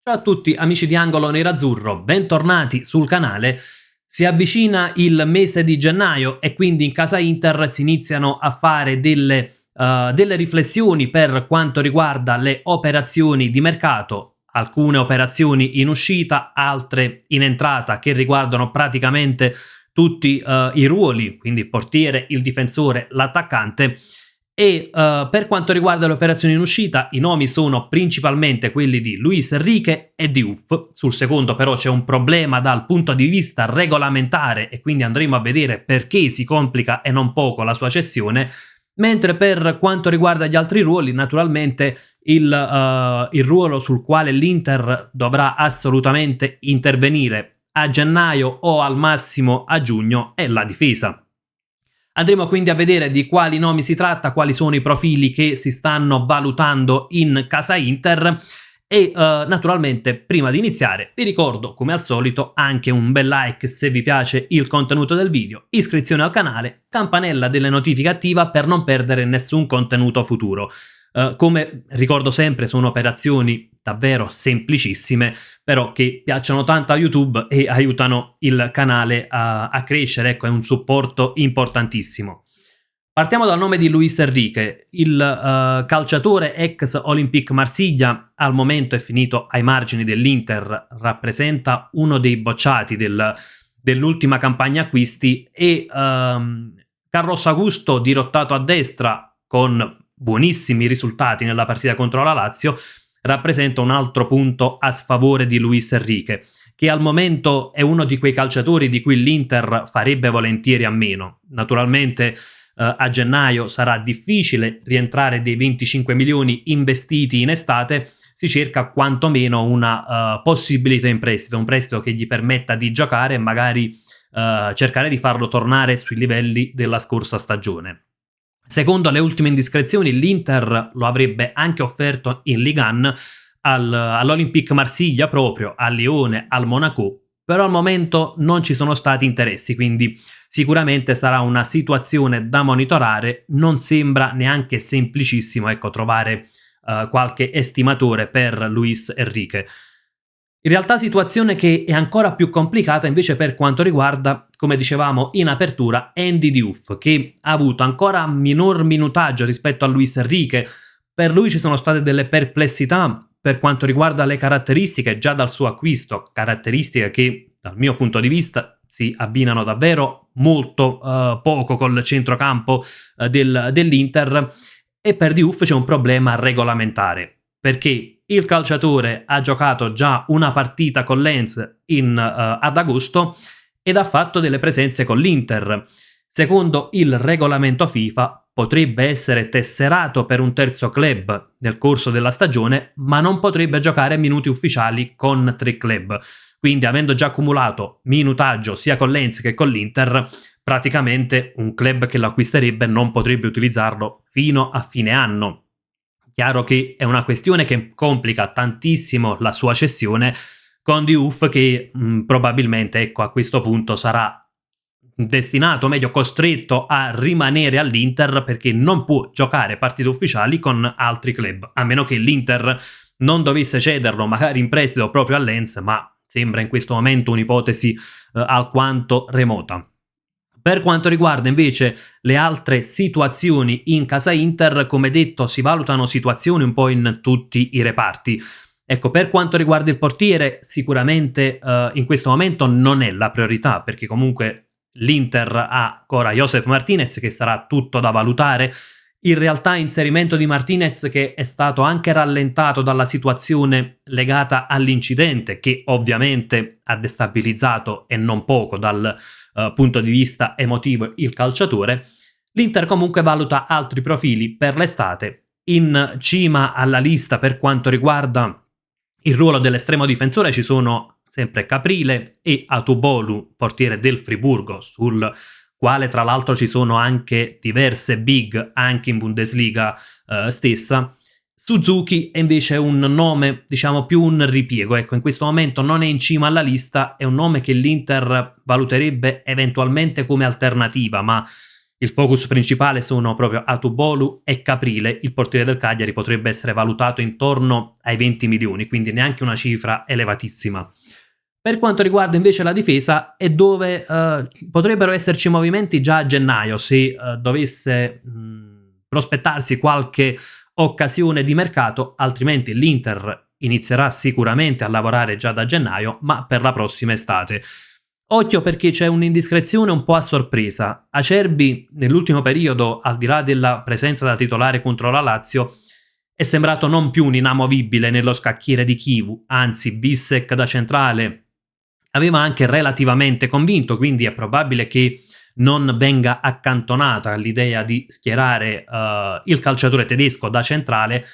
Ciao a tutti amici di Angolo Nerazzurro, bentornati sul canale. Si avvicina il mese di gennaio e quindi in casa Inter si iniziano a fare delle riflessioni per quanto riguarda le operazioni di mercato, alcune operazioni in uscita, altre in entrata che riguardano praticamente tutti i ruoli, quindi il portiere, il difensore, l'attaccante. E per quanto riguarda le operazioni in uscita, i nomi sono principalmente quelli di Luis Enrique e Diouf. Sul secondo però c'è un problema dal punto di vista regolamentare e quindi andremo a vedere perché si complica e non poco la sua cessione. Mentre per quanto riguarda gli altri ruoli, naturalmente il ruolo sul quale l'Inter dovrà assolutamente intervenire a gennaio o al massimo a giugno è la difesa. Andremo quindi a vedere di quali nomi si tratta, quali sono i profili che si stanno valutando in casa Inter e naturalmente prima di iniziare vi ricordo come al solito anche un bel like se vi piace il contenuto del video, iscrizione al canale, campanella delle notifiche attiva per non perdere nessun contenuto futuro. Come ricordo sempre sono operazioni davvero semplicissime, però che piacciono tanto a YouTube e aiutano il canale a crescere, ecco, è un supporto importantissimo. Partiamo dal nome di Luis Enrique, il calciatore ex Olympique Marsiglia, al momento è finito ai margini dell'Inter, rappresenta uno dei bocciati dell'ultima campagna acquisti e Carlos Augusto, dirottato a destra con buonissimi risultati nella partita contro la Lazio, rappresenta un altro punto a sfavore di Luis Enrique, che al momento è uno di quei calciatori di cui l'Inter farebbe volentieri a meno. Naturalmente a gennaio sarà difficile rientrare dei 25 milioni investiti in estate, si cerca quantomeno una possibilità in prestito, un prestito che gli permetta di giocare e magari cercare di farlo tornare sui livelli della scorsa stagione. Secondo le ultime indiscrezioni, l'Inter lo avrebbe anche offerto in Ligue 1 all'Olympique Marsiglia proprio, al Lione, al Monaco, però al momento non ci sono stati interessi, quindi sicuramente sarà una situazione da monitorare. Non sembra neanche semplicissimo, ecco, trovare qualche estimatore per Luis Enrique. In realtà situazione che è ancora più complicata invece per quanto riguarda, come dicevamo in apertura, Andy Diouf, che ha avuto ancora minor minutaggio rispetto a Luis Enrique. Per lui ci sono state delle perplessità per quanto riguarda le caratteristiche già dal suo acquisto, caratteristiche che dal mio punto di vista si abbinano davvero molto poco col centrocampo dell'Inter, e per Diouf c'è un problema regolamentare, perché il calciatore ha giocato già una partita con Lens ad agosto ed ha fatto delle presenze con l'Inter. Secondo il regolamento FIFA potrebbe essere tesserato per un terzo club nel corso della stagione, ma non potrebbe giocare minuti ufficiali con 3 club. Quindi, avendo già accumulato minutaggio sia con Lens che con l'Inter, praticamente un club che lo acquisterebbe non potrebbe utilizzarlo fino a fine anno. Chiaro che è una questione che complica tantissimo la sua cessione, con Diouf che probabilmente, ecco, a questo punto sarà destinato, meglio costretto a rimanere all'Inter, perché non può giocare partite ufficiali con altri club, a meno che l'Inter non dovesse cederlo magari in prestito proprio a Lens, ma sembra in questo momento un'ipotesi alquanto remota. Per quanto riguarda invece le altre situazioni in casa Inter, come detto, si valutano situazioni un po' in tutti i reparti. Ecco, per quanto riguarda il portiere, sicuramente in questo momento non è la priorità, perché comunque l'Inter ha ancora Josep Martinez, che sarà tutto da valutare. In realtà inserimento di Martinez che è stato anche rallentato dalla situazione legata all'incidente, che ovviamente ha destabilizzato e non poco dal punto di vista emotivo il calciatore. L'Inter comunque valuta altri profili per l'estate. In cima alla lista per quanto riguarda il ruolo dell'estremo difensore ci sono sempre Caprile e Atubolu, portiere del Friburgo, sul quale tra l'altro ci sono anche diverse big anche in Bundesliga stessa. Suzuki è invece un nome, diciamo, più un ripiego, ecco, in questo momento non è in cima alla lista, è un nome che l'Inter valuterebbe eventualmente come alternativa, ma il focus principale sono proprio Atubolu e Caprile. Il portiere del Cagliari potrebbe essere valutato intorno ai 20 milioni, quindi neanche una cifra elevatissima. Per quanto riguarda invece la difesa, è dove potrebbero esserci movimenti già a gennaio se dovesse prospettarsi qualche occasione di mercato, altrimenti l'Inter inizierà sicuramente a lavorare già da gennaio, ma per la prossima estate. Occhio perché c'è un'indiscrezione un po' a sorpresa. Acerbi nell'ultimo periodo, al di là della presenza da titolare contro la Lazio, è sembrato non più un inamovibile nello scacchiere di Chivu, anzi Bissek da centrale aveva anche relativamente convinto, quindi è probabile che non venga accantonata l'idea di schierare il calciatore tedesco da centrale.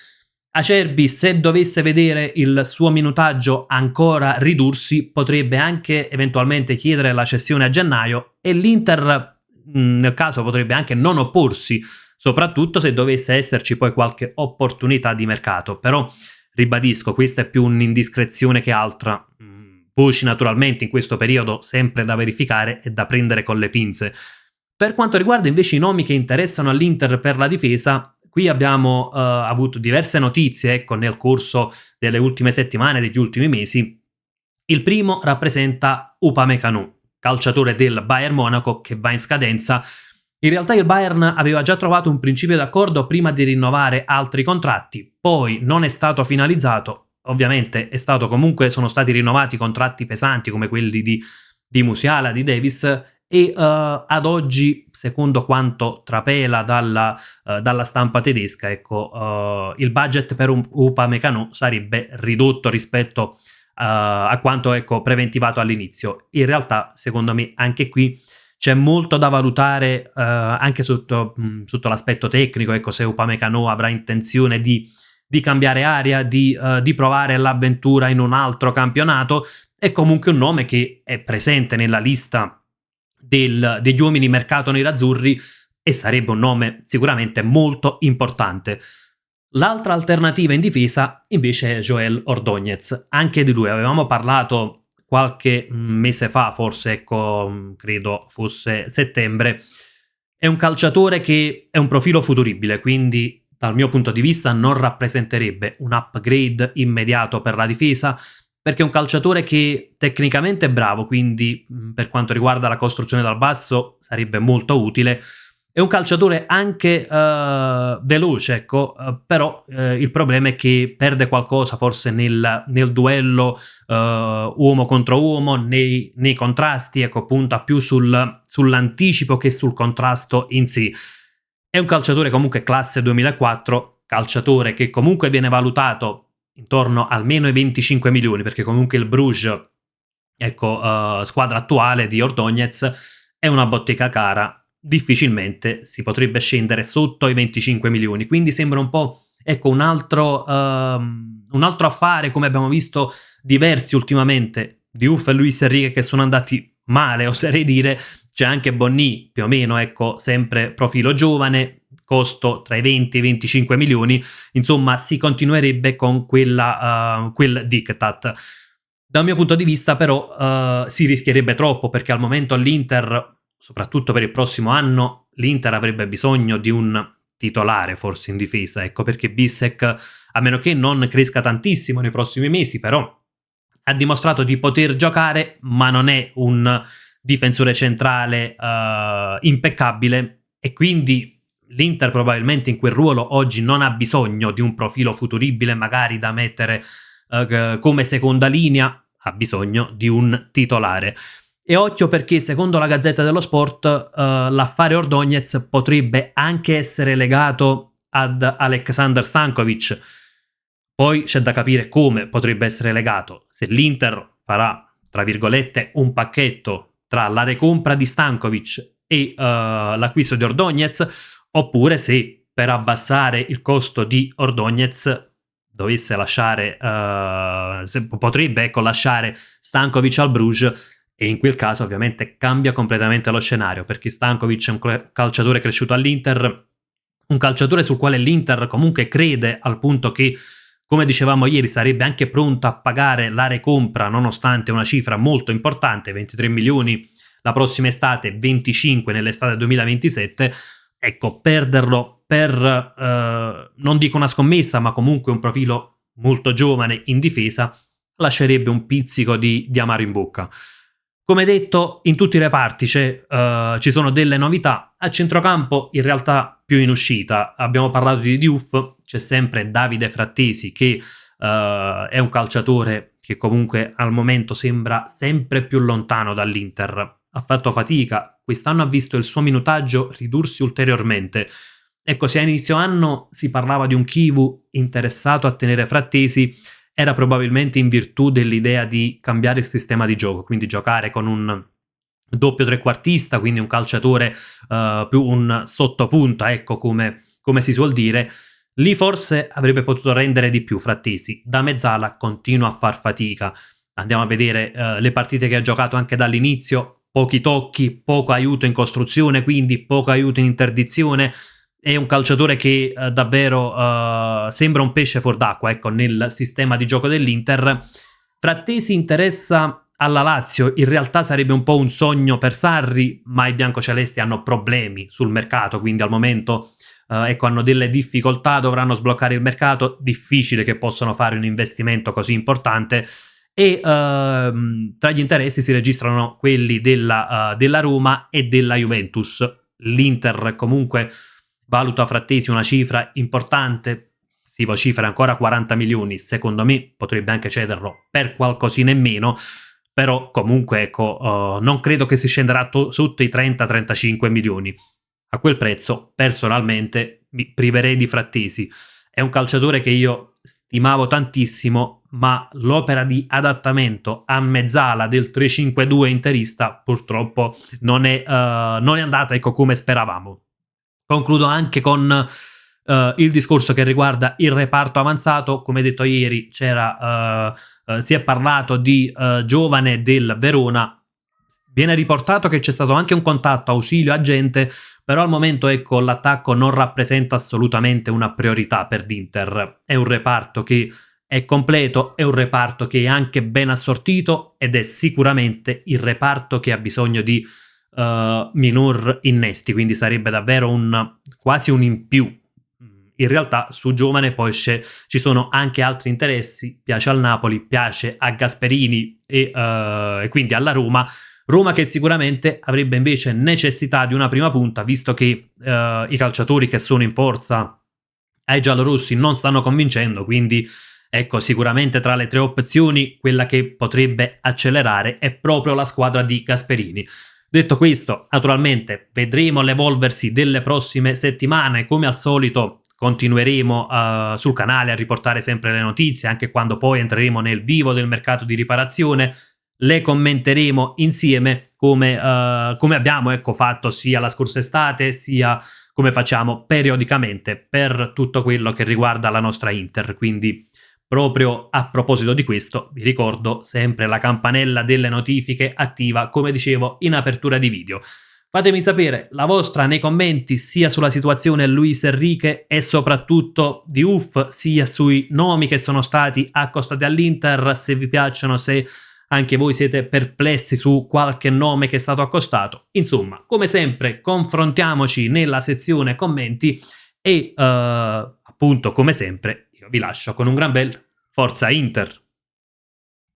Acerbi, se dovesse vedere il suo minutaggio ancora ridursi, potrebbe anche eventualmente chiedere la cessione a gennaio e l'Inter nel caso potrebbe anche non opporsi, soprattutto se dovesse esserci poi qualche opportunità di mercato. Però ribadisco, questa è più un'indiscrezione che altra. Voci naturalmente in questo periodo sempre da verificare e da prendere con le pinze. Per quanto riguarda invece i nomi che interessano all'Inter per la difesa, qui abbiamo avuto diverse notizie, ecco, nel corso delle ultime settimane, degli ultimi mesi. Il primo rappresenta Upamecano, calciatore del Bayern Monaco che va in scadenza. In realtà il Bayern aveva già trovato un principio d'accordo prima di rinnovare altri contratti, poi non è stato finalizzato. Ovviamente sono stati rinnovati contratti pesanti come quelli di Musiala, di Davis, e ad oggi, secondo quanto trapela dalla stampa tedesca, ecco, il budget per un Upamecano sarebbe ridotto rispetto a quanto, ecco, preventivato all'inizio. In realtà, secondo me, anche qui c'è molto da valutare anche sotto l'aspetto tecnico, ecco, se Upamecano avrà intenzione di cambiare aria, di provare l'avventura in un altro campionato. È comunque un nome che è presente nella lista degli uomini mercato nerazzurri e sarebbe un nome sicuramente molto importante. L'altra alternativa in difesa invece è Joel Ordóñez. Anche di lui avevamo parlato qualche mese fa, forse, ecco, credo fosse settembre. È un calciatore che è un profilo futuribile, quindi dal mio punto di vista non rappresenterebbe un upgrade immediato per la difesa, perché è un calciatore che tecnicamente è bravo, quindi per quanto riguarda la costruzione dal basso sarebbe molto utile. È un calciatore anche veloce, ecco, però il problema è che perde qualcosa forse nel duello uomo contro uomo, nei contrasti, ecco, punta più sull'anticipo che sul contrasto in sé. È un calciatore comunque classe 2004, calciatore che comunque viene valutato intorno almeno ai 25 milioni, perché comunque il Bruges, ecco, squadra attuale di Ordóñez, è una bottega cara. Difficilmente si potrebbe scendere sotto i 25 milioni, quindi sembra un po', ecco, un altro affare, come abbiamo visto diversi ultimamente, di Uff e Luis Enrique, che sono andati male, oserei dire. C'è anche Bonny, più o meno, ecco, sempre profilo giovane, costo tra i 20 e i 25 milioni, insomma si continuerebbe con quel diktat. Dal mio punto di vista però si rischierebbe troppo, perché al momento l'Inter, soprattutto per il prossimo anno, l'Inter avrebbe bisogno di un titolare forse in difesa, ecco, perché Bissek, a meno che non cresca tantissimo nei prossimi mesi, però ha dimostrato di poter giocare, ma non è un difensore centrale impeccabile, e quindi l'Inter probabilmente in quel ruolo oggi non ha bisogno di un profilo futuribile magari da mettere come seconda linea, ha bisogno di un titolare. E occhio perché secondo la Gazzetta dello Sport l'affare Ordóñez potrebbe anche essere legato ad Aleksandar Stankovic. Poi c'è da capire come potrebbe essere legato, se l'Inter farà, tra virgolette, un pacchetto tra la recompra di Stankovic e l'acquisto di Ordóñez, oppure se per abbassare il costo di Ordóñez dovesse lasciare, potrebbe, ecco, lasciare Stankovic al Bruges, e in quel caso ovviamente cambia completamente lo scenario, perché Stankovic è un calciatore cresciuto all'Inter, un calciatore sul quale l'Inter comunque crede, al punto che, come dicevamo ieri, sarebbe anche pronto a pagare la recompra nonostante una cifra molto importante, 23 milioni la prossima estate, 25 nell'estate 2027, ecco, perderlo per, non dico una scommessa, ma comunque un profilo molto giovane in difesa, lascerebbe un pizzico di amaro in bocca. Come detto, in tutti i reparti ci sono delle novità. A centrocampo, in realtà, più in uscita. Abbiamo parlato di Diouf, c'è sempre Davide Frattesi, che è un calciatore che comunque al momento sembra sempre più lontano dall'Inter. Ha fatto fatica, quest'anno ha visto il suo minutaggio ridursi ulteriormente. Ecco, se a inizio anno si parlava di un Chivu interessato a tenere Frattesi, era probabilmente in virtù dell'idea di cambiare il sistema di gioco, quindi giocare con un doppio trequartista, quindi un calciatore più un sottopunta, ecco, come si suol dire. Lì forse avrebbe potuto rendere di più Frattesi. Da mezzala continua a far fatica. Andiamo a vedere le partite che ha giocato anche dall'inizio, pochi tocchi, poco aiuto in costruzione, quindi poco aiuto in interdizione. È un calciatore che davvero sembra un pesce fuor d'acqua, ecco, nel sistema di gioco dell'Inter. Frattesi interessa alla Lazio, in realtà sarebbe un po' un sogno per Sarri, ma i biancocelesti hanno problemi sul mercato, quindi al momento ecco, hanno delle difficoltà, dovranno sbloccare il mercato, difficile che possano fare un investimento così importante. E tra gli interessi si registrano quelli della Roma e della Juventus. L'Inter comunque valuta Frattesi una cifra importante, si vocifera ancora 40 milioni, secondo me potrebbe anche cederlo per qualcosina in meno, però comunque ecco, non credo che si scenderà sotto i 30-35 milioni. A quel prezzo personalmente mi priverei di Frattesi. È un calciatore che io stimavo tantissimo, ma l'opera di adattamento a mezzala del 3-5-2 interista purtroppo non è andata, ecco, come speravamo. Concludo anche con il discorso che riguarda il reparto avanzato. Come detto ieri, si è parlato di giovane del Verona. Viene riportato che c'è stato anche un contatto ausilio agente, però al momento, ecco, l'attacco non rappresenta assolutamente una priorità per l'Inter. È un reparto che è completo, è un reparto che è anche ben assortito ed è sicuramente il reparto che ha bisogno di minor innesti, quindi sarebbe davvero quasi un in più. In realtà su giovane poi ci sono anche altri interessi, piace al Napoli, piace a Gasperini e quindi alla Roma che sicuramente avrebbe invece necessità di una prima punta, visto che i calciatori che sono in forza ai giallorossi non stanno convincendo, quindi ecco, sicuramente tra le tre opzioni quella che potrebbe accelerare è proprio la squadra di Gasperini. Detto questo, naturalmente vedremo l'evolversi delle prossime settimane. Come al solito continueremo sul canale a riportare sempre le notizie, anche quando poi entreremo nel vivo del mercato di riparazione. Le commenteremo insieme come abbiamo, ecco, fatto sia la scorsa estate, sia come facciamo periodicamente per tutto quello che riguarda la nostra Inter. Quindi proprio a proposito di questo, vi ricordo sempre la campanella delle notifiche attiva, come dicevo in apertura di video. Fatemi sapere la vostra nei commenti, sia sulla situazione Luis Enrique e soprattutto di Diouf, sia sui nomi che sono stati accostati all'Inter, se vi piacciono, se anche voi siete perplessi su qualche nome che è stato accostato. Insomma, come sempre, confrontiamoci nella sezione commenti e appunto, come sempre, io vi lascio con un gran bel Forza Inter!